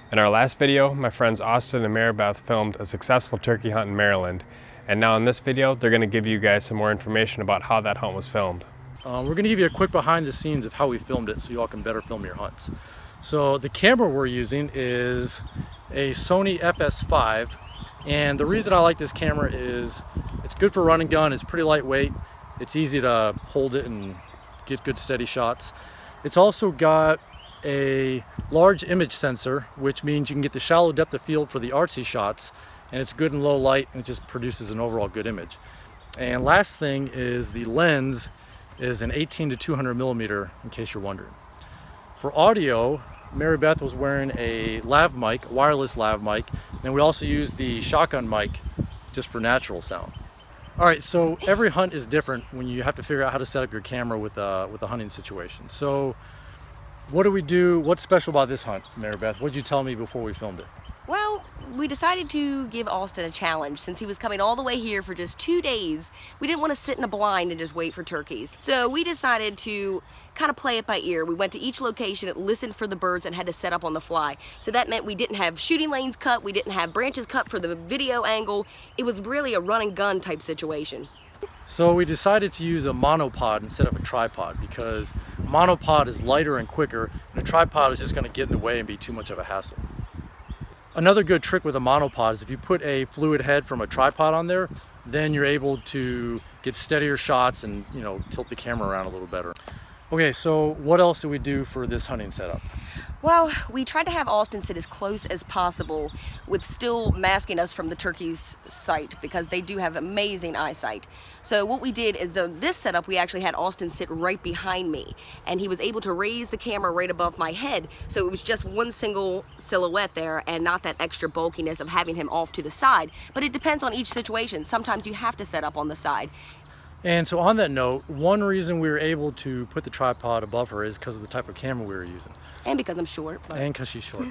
In our last video, my friends Austin and Maribeth filmed a successful turkey hunt in Maryland. And now in this video, they're going to give you guys some more information about how that hunt was filmed. We're going to give you a quick behind the scenes of how we filmed it so you all can better film your hunts. So the camera we're using is a Sony FS5, and the reason I like this camera is it's good for run and gun, it's pretty lightweight, it's easy to hold it and get good steady shots. It's also got a large image sensor, which means you can get the shallow depth of field for the artsy shots, and it's good in low light and it just produces an overall good image. And last thing is the lens is an 18 to 200 millimeter, in case you're wondering. For audio, Maribeth was wearing a lav mic, a wireless lav mic, and we also use the shotgun mic just for natural sound. All right, so every hunt is different when you have to figure out how to set up your camera with a hunting situation. So what do we do? What's special about this hunt, Maribeth? What did you tell me before we filmed it? Well, we decided to give Austin a challenge. Since he was coming all the way here for just 2 days, we didn't want to sit in a blind and just wait for turkeys. So we decided to kind of play it by ear. We went to each location, listened for the birds, and had to set up on the fly. So that meant we didn't have shooting lanes cut, we didn't have branches cut for the video angle. It was really a run and gun type situation. So we decided to use a monopod instead of a tripod because a monopod is lighter and quicker, and a tripod is just going to get in the way and be too much of a hassle. Another good trick with a monopod is if you put a fluid head from a tripod on there, then you're able to get steadier shots and, you know, tilt the camera around a little better. Okay, so what else do we do for this hunting setup? Well, we tried to have Austin sit as close as possible with still masking us from the turkey's sight because they do have amazing eyesight. So what we did is this setup, we actually had Austin sit right behind me, and he was able to raise the camera right above my head, so it was just one single silhouette there and not that extra bulkiness of having him off to the side. But it depends on each situation. Sometimes you have to set up on the side. And so on that note, one reason we were able to put the tripod above her is because of the type of camera we were using. And because I'm short. But... And because she's short.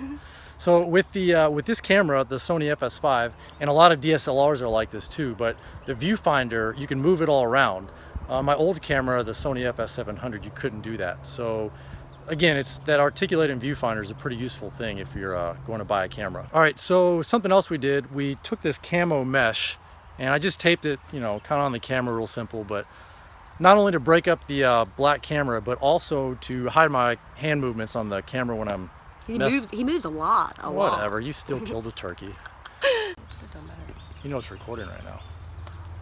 So with this camera, the Sony FS5, and a lot of DSLRs are like this too, but the viewfinder, you can move it all around. My old camera, the Sony FS700, you couldn't do that. So again, it's that articulating viewfinder is a pretty useful thing if you're going to buy a camera. All right, so something else we did, we took this camo mesh and I just taped it, you know, kind of on the camera, real simple, but not only to break up the black camera, but also to hide my hand movements on the camera when I'm He moves a lot. Whatever, you still killed a turkey. You know it's recording right now.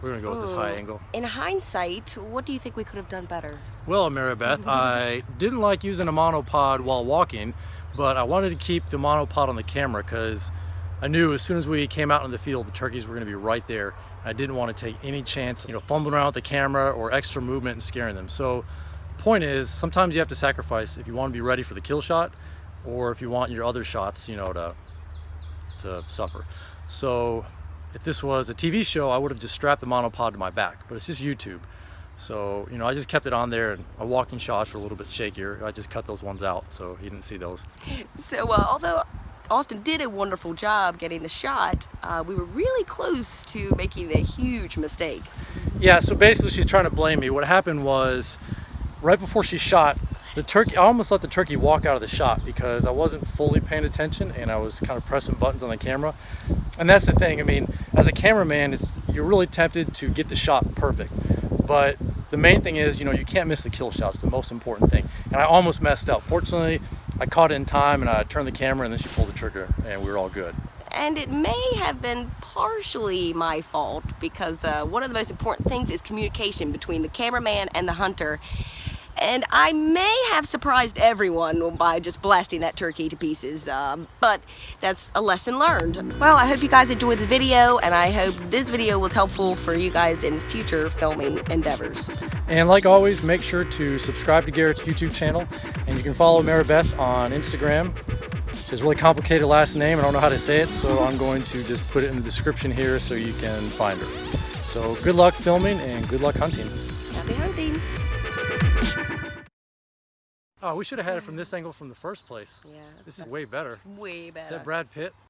We're gonna go with this high angle. In hindsight, what do you think we could have done better? Well, Maribeth, I didn't like using a monopod while walking, but I wanted to keep the monopod on the camera because I knew as soon as we came out in the field, the turkeys were going to be right there. I didn't want to take any chance, you know, fumbling around with the camera or extra movement and scaring them. So the point is, sometimes you have to sacrifice if you want to be ready for the kill shot, or if you want your other shots, you know, to suffer. So if this was a TV show, I would have just strapped the monopod to my back, but it's just YouTube. So, you know, I just kept it on there, and my walking shots were a little bit shakier. I just cut those ones out, so you didn't see those. So although Austin did a wonderful job getting the shot, we were really close to making a huge mistake. Yeah, so basically she's trying to blame me. What happened was, right before she shot, the turkey, I almost let the turkey walk out of the shot because I wasn't fully paying attention and I was kind of pressing buttons on the camera. And that's the thing, I mean, as a cameraman, you're really tempted to get the shot perfect. But the main thing is, you know, you can't miss the kill shot. It's the most important thing. And I almost messed up. Fortunately, I caught it in time and I turned the camera and then she pulled the trigger and we were all good. And it may have been partially my fault because one of the most important things is communication between the cameraman and the hunter. And I may have surprised everyone by just blasting that turkey to pieces, but that's a lesson learned. Well, I hope you guys enjoyed the video, and I hope this video was helpful for you guys in future filming endeavors. And like always, make sure to subscribe to Garrett's YouTube channel, and you can follow Maribeth on Instagram. She has a really complicated last name, I don't know how to say it, so I'm going to just put it in the description here so you can find her. So good luck filming and good luck hunting. Happy hunting! Oh, we should have had it from this angle from the first place. Yeah. This is way better. Way better. Is that Brad Pitt?